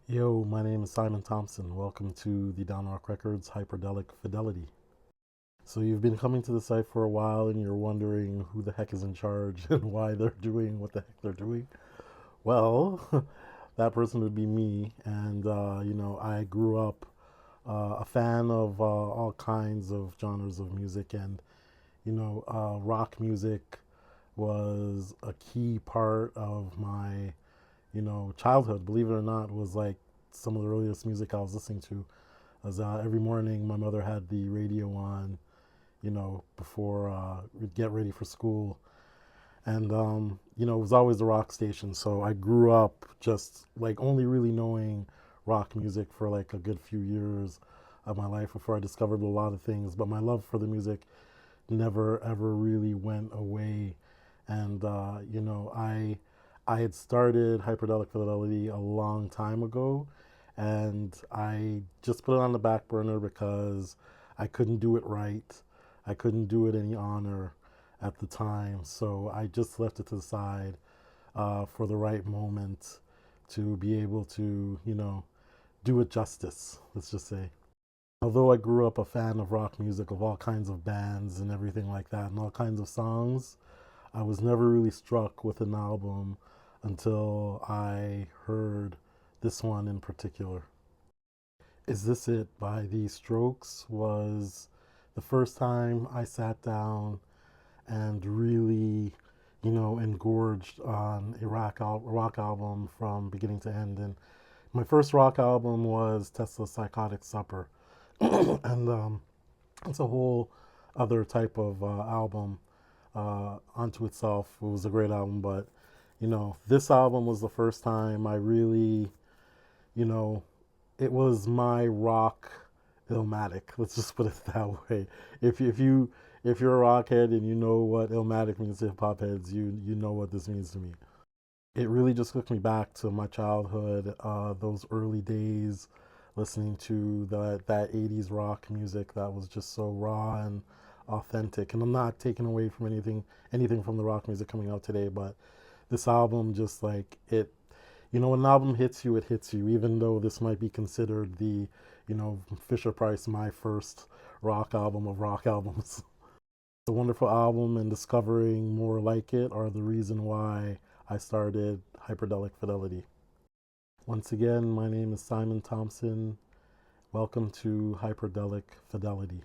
Yo, my name is Simon Thompson. Welcome to the Downrock Records Hyperdlic Fidelity. So you've been coming to the site for a while and you're wondering who the heck is in charge and why they're doing what the heck they're doing. Well, that person would be me. And, I grew up a fan of all kinds of genres of music. And, rock music was a key part of my childhood, believe it or not, was like some of the earliest music I was listening to. As every morning, my mother had the radio on, before we'd get ready for school, and it was always the rock station. So I grew up just like only really knowing rock music for like a good few years of my life before I discovered a lot of things. But my love for the music never ever really went away, and I had started Hyperdlic Fidelity a long time ago, and I just put it on the back burner because I couldn't do it right. I couldn't do it any honor at the time, so I just left it to the side for the right moment to be able to, do it justice, let's just say. Although I grew up a fan of rock music, of all kinds of bands and everything like that, and all kinds of songs, I was never really struck with an album until I heard this one in particular. Is This It by The Strokes was the first time I sat down and really, engorged on a rock album from beginning to end. And my first rock album was Tesla's Psychotic Supper. And it's a whole other type of album onto itself. It was a great album, but this album was the first time I really, you know, it was my rock Illmatic. Let's just put it that way. If you're a rockhead and you know what Illmatic means to hip hop heads, you know what this means to me. It really just took me back to my childhood, those early days, listening to that '80s rock music that was just so raw and authentic. And I'm not taking away from anything from the rock music coming out today, but this album just like it, when an album hits you, it hits you. Even though this might be considered the, Fisher Price, my first rock album of rock albums. It's a wonderful album, and discovering more like it are the reason why I started Hyperdelic Fidelity. Once again, my name is Simon Thompson. Welcome to Hyperdelic Fidelity.